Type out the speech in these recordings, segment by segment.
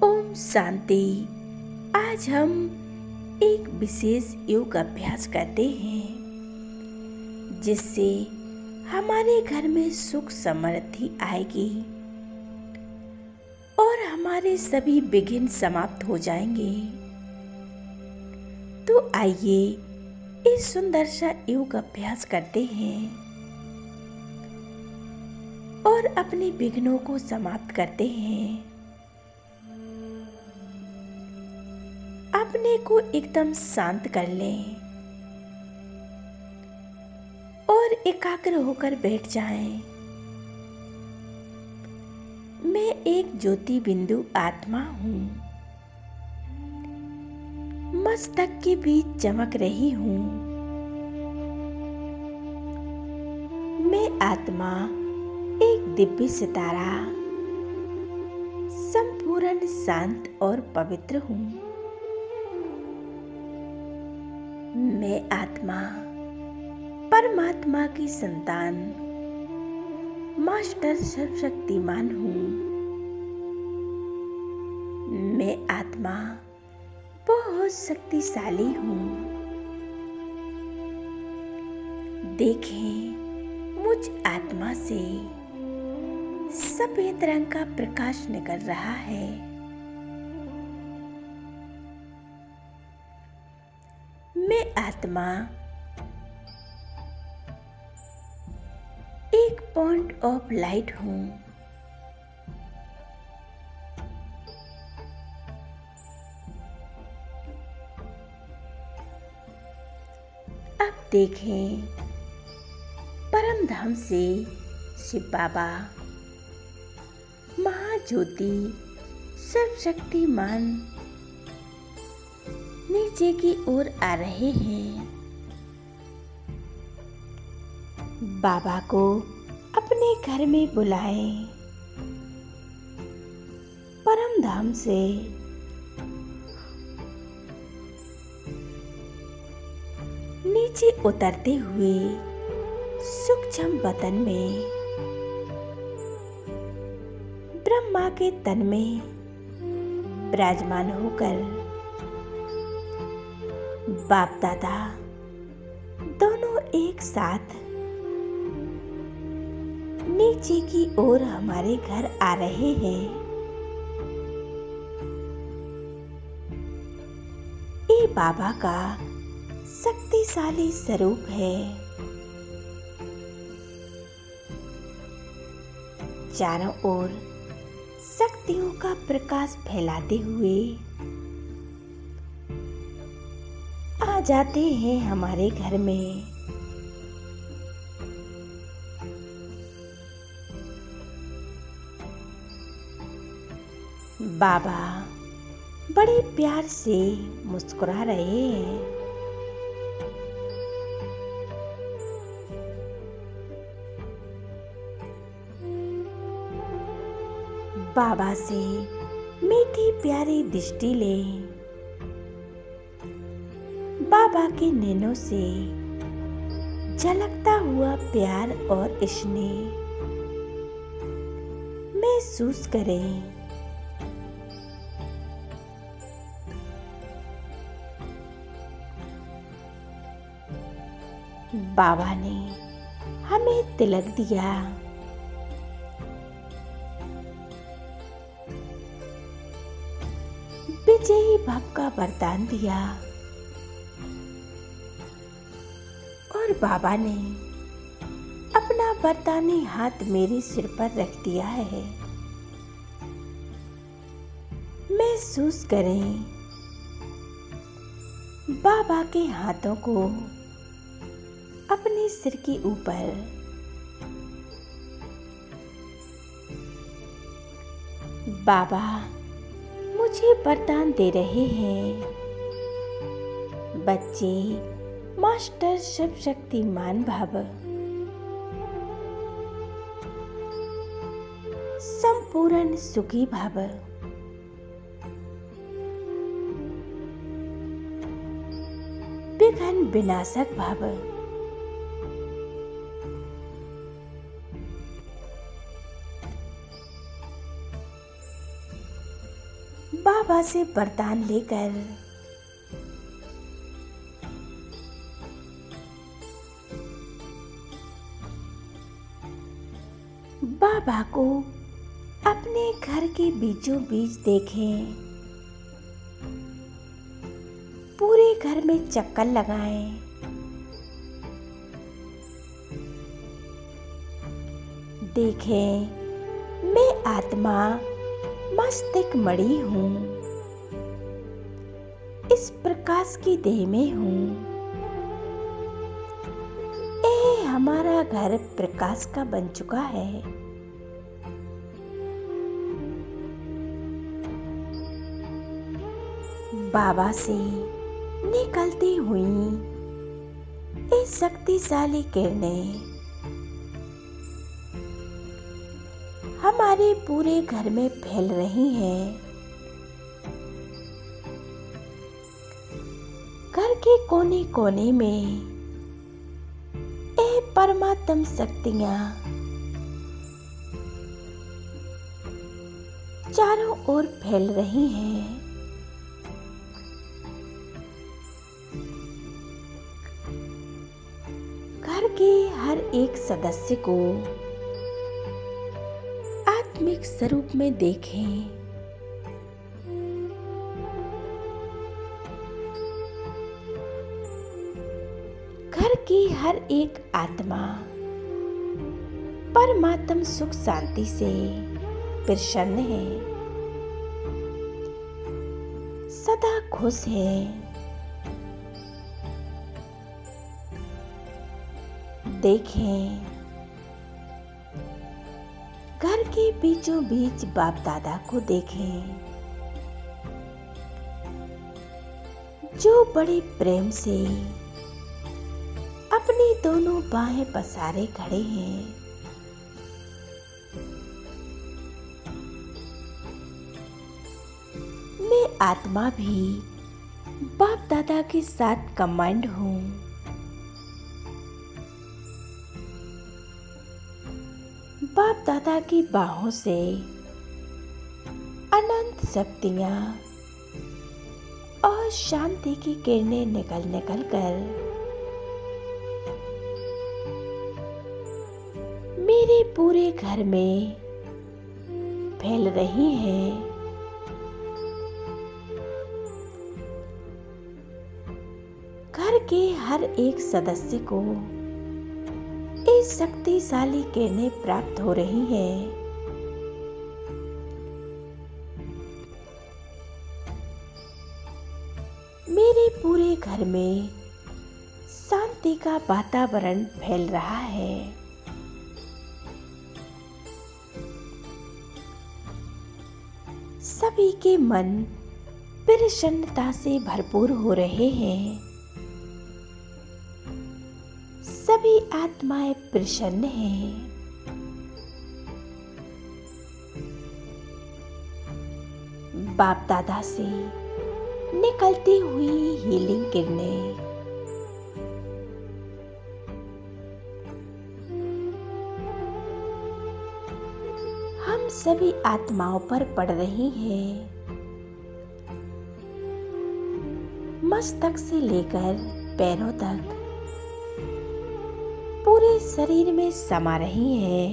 ओम शांति। आज हम एक विशेष योग अभ्यास करते हैं जिससे हमारे घर में सुख समृद्धि आएगी और हमारे सभी विघ्न समाप्त हो जाएंगे। तो आइए इस सुंदर सा योग अभ्यास करते हैं और अपने विघ्नों को समाप्त करते हैं। अपने को एकदम शांत कर लें और एकाग्र होकर बैठ जाएं। मैं एक ज्योति बिंदु आत्मा हूँ, मस्तक के बीच चमक रही हूँ। मैं आत्मा एक दिव्य सितारा संपूर्ण शांत और पवित्र हूँ। मैं आत्मा परमात्मा की संतान मास्टर सर्वशक्तिमान हूँ। मैं आत्मा बहुत शक्तिशाली हूँ। देखें, मुझ आत्मा से सफेद रंग का प्रकाश निकल रहा है। मैं आत्मा एक पॉइंट ऑफ लाइट हूँ। अब देखें, परम धाम से शिव बाबा महाज्योति सर्वशक्तिमान नीचे की ओर आ रहे हैं। बाबा को अपने घर में बुलाएं। परम धाम से नीचे उतरते हुए सूक्ष्म बदन में ब्रह्मा के तन में विराजमान होकर बाप दादा दोनों एक साथ नीचे की ओर हमारे घर आ रहे हैं। ये बाबा का शक्तिशाली स्वरूप है। चारों ओर शक्तियों का प्रकाश फैलाते हुए आ जाते हैं हमारे घर में। बाबा बड़े प्यार से मुस्कुरा रहे हैं। बाबा से मीठी प्यारी दृष्टि लें। बाबा के नैनों से झलकता हुआ प्यार और स्नेह महसूस करें। बाबा ने हमें तिलक दिया। विजयी भव का वरदान दिया और बाबा ने अपना वरदानी हाथ मेरे सिर पर रख दिया है। महसूस करें बाबा के हाथों को अपने सिर के ऊपर। बाबा मुझे वरदान दे रहे हैं। बच्चे मास्टर सर्वशक्तिमान भव, संपूर्ण सुखी भव। विघ्न विनाशक भव। बाबा से वरदान लेकर बाबा को अपने घर के बीचों बीच देखें। पूरे घर में चक्कर लगाएं। देखें, मैं आत्मा मस्तिष्क मणि हूँ। इस प्रकाश की देह में हूँ। ये हमारा घर प्रकाश का बन चुका है। बाबा से निकलती हुई ये शक्तिशाली किरणें हमारे पूरे घर में फैल रही हैं। घर के कोने कोने में ये परमात्म शक्तियाँ चारों ओर फैल रही हैं। घर के हर एक सदस्य को आत्मिक स्वरूप में देखें। घर की हर एक आत्मा परमात्म सुख शांति से प्रसन्न है, सदा खुश है। देखें, घर के बीचों बीच बाप दादा को देखें, जो बड़े प्रेम से अपनी दोनों बाहें पसारे खड़े हैं। मैं आत्मा भी बाप दादा के साथ कंबाइंड हूँ। बाप दादा की बाहों से अनंत शक्तियाँ और शांति की किरणें निकल निकल कर मेरे पूरे घर में फैल रही हैं। घर के हर एक सदस्य को ये शक्तिशाली किरणें प्राप्त हो रही हैं। मेरे पूरे घर में शांति का वातावरण फैल रहा है। सभी के मन प्रसन्नता से भरपूर हो रहे हैं। सभी आत्माएं प्रसन्न हैं। बाप दादा से निकलती हुई हीलिंग किरणें हम सभी आत्माओं पर पड़ रही हैं। मस्तक से लेकर पैरों तक पूरे शरीर में समा रही है।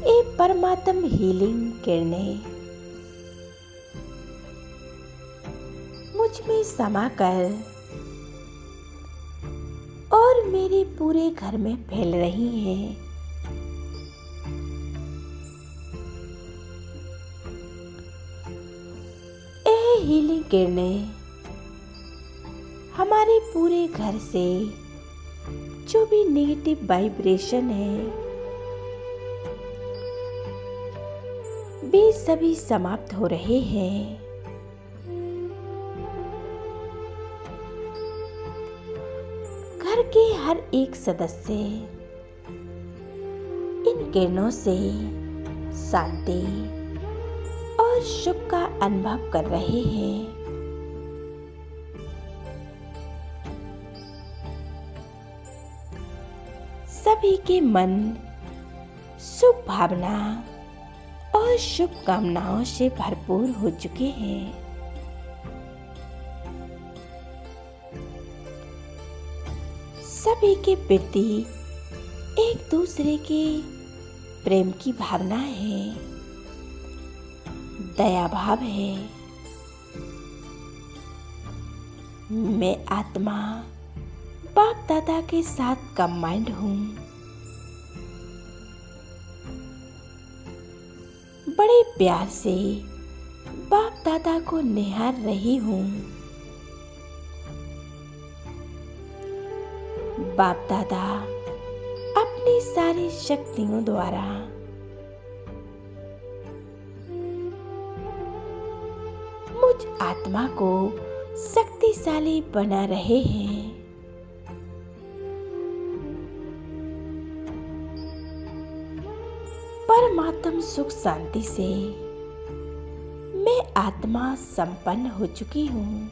ये परमात्म हीलिंग किरणें मुझ में समा कर और मेरे पूरे घर में फैल रही हैं। ये हीलिंग किरणें हमारे पूरे घर से जो भी नेगेटिव वाइब्रेशन है वे सभी समाप्त हो रहे हैं। घर के हर एक सदस्य इन किरणों से शांति और सुख का अनुभव कर रहे हैं। सभी के मन शुभ भावना और शुभकामनाओं से भरपूर हो चुके हैं। सभी के प्रति एक दूसरे के प्रेम की भावना है, दया भाव है। मैं आत्मा बाप दादा के साथ कंबाइंड हूँ। बड़े प्यार से बाप दादा को निहार रही हूँ। बाप दादा अपनी सारी शक्तियों द्वारा मुझ आत्मा को शक्तिशाली बना रहे हैं। परमात्म सुख शांति से मैं आत्मा संपन्न हो चुकी हूँ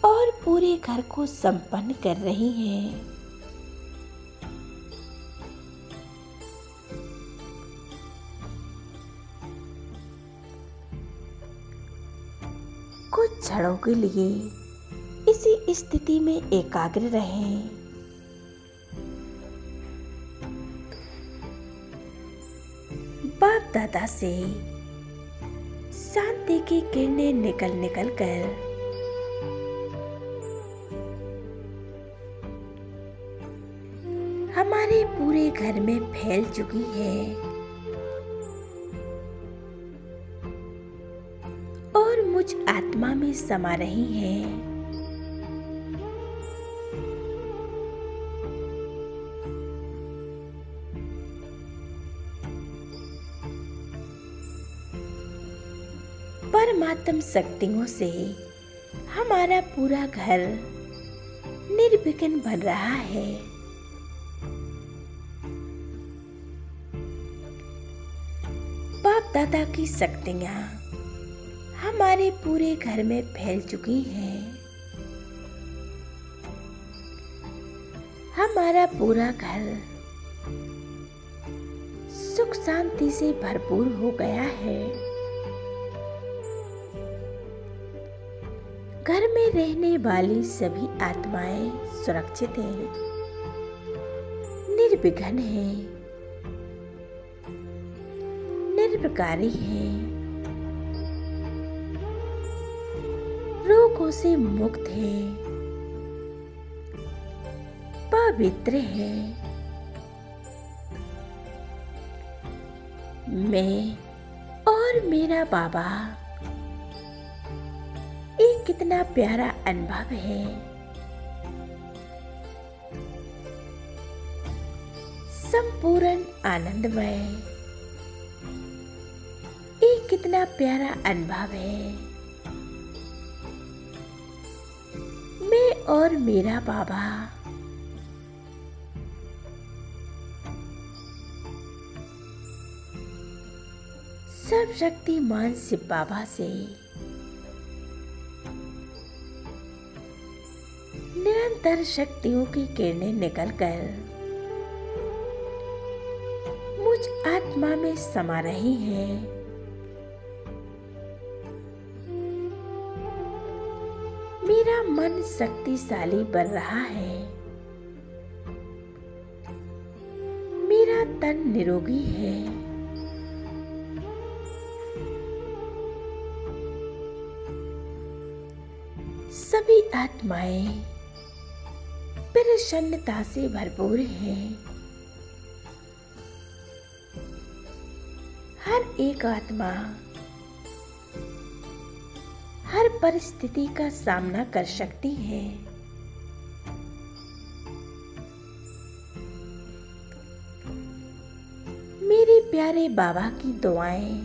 और पूरे घर को संपन्न कर रही है। कुछ क्षणों के लिए इसी स्थिति में एकाग्र रहें। बाप दादा से शांति की किरणें निकल कर हमारे पूरे घर में फैल चुकी है और मुझ आत्मा में समा रही है। परमात्म शक्तियों से हमारा पूरा घर निर्विघ्न बन रहा है। बाप दादा की शक्तियाँ हमारे पूरे घर में फैल चुकी हैं। हमारा पूरा घर सुख शांति से भरपूर हो गया है। घर में रहने वाली सभी आत्माएं सुरक्षित हैं, निर्विघ्न हैं, निर्विकारी हैं, रोगों से मुक्त हैं, पवित्र हैं। मैं और मेरा बाबा एक कितना प्यारा अनुभव है। संपूर्ण आनंदमय, एक कितना प्यारा अनुभव है। मैं और मेरा बाबा सर्वशक्तिमान शिव बाबा से निरंतर शक्तियों की किरणें निकलकर मुझ आत्मा में समा रही हैं। मेरा मन शक्तिशाली बन रहा है। मेरा तन निरोगी है। सभी आत्माएं प्रसन्नता से भरपूर हैं। हर एक आत्मा हर परिस्थिति का सामना कर सकती है। मेरे प्यारे बाबा की दुआएं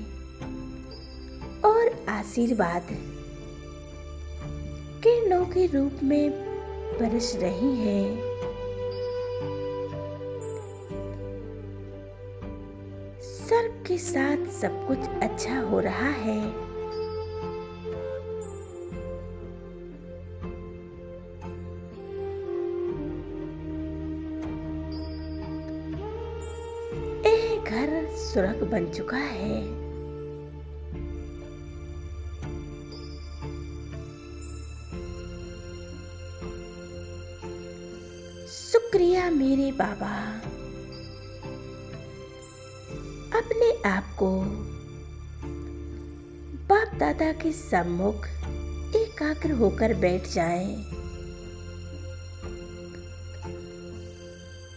और आशीर्वाद किरणों के रूप में बरस रही है। सर्व के साथ सब कुछ अच्छा हो रहा है। यह घर स्वर्ग बन चुका है। शुक्रिया मेरे बाबा, अपने आप को बाप दादा के सम्मुख एकाग्र होकर बैठ जाएं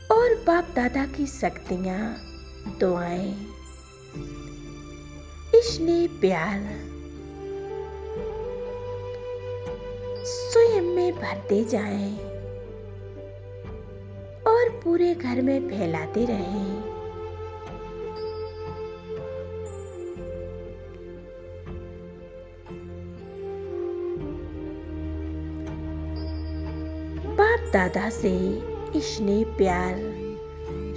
और बाप दादा की शक्तियां, दुआएं, स्नेह, प्यार स्वयं में भरते जाएं और पूरे घर में फैलाते रहें। बाप दादा से स्नेह, प्यार,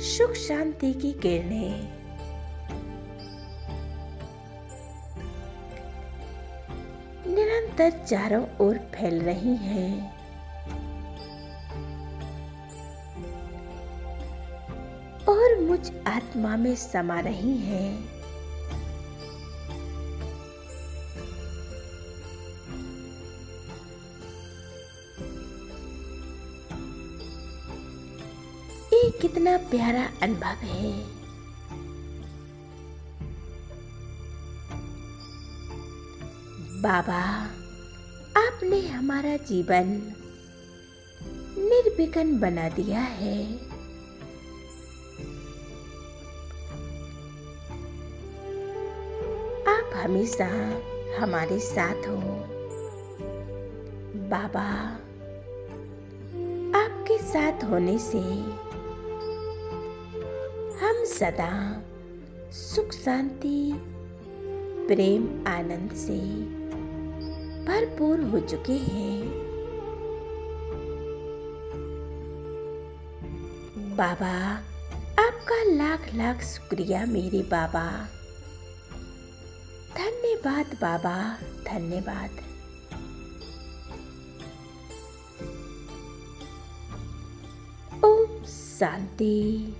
सुख शांति की किरणें निरंतर चारों ओर फैल रही हैं। और मुझ आत्मा में समा रही हैं। ये कितना प्यारा अनुभव है। बाबा, आपने हमारा जीवन निर्विघ्न बना दिया है। आप हमेशा हमारे साथ हो। बाबा, आपके साथ होने से हम सदा सुख, शांति, प्रेम, आनंद से भरपूर हो चुके हैं। बाबा, आपका लाख लाख शुक्रिया मेरे बाबा। धन्यवाद बाबा, धन्यवाद। ओम शांति।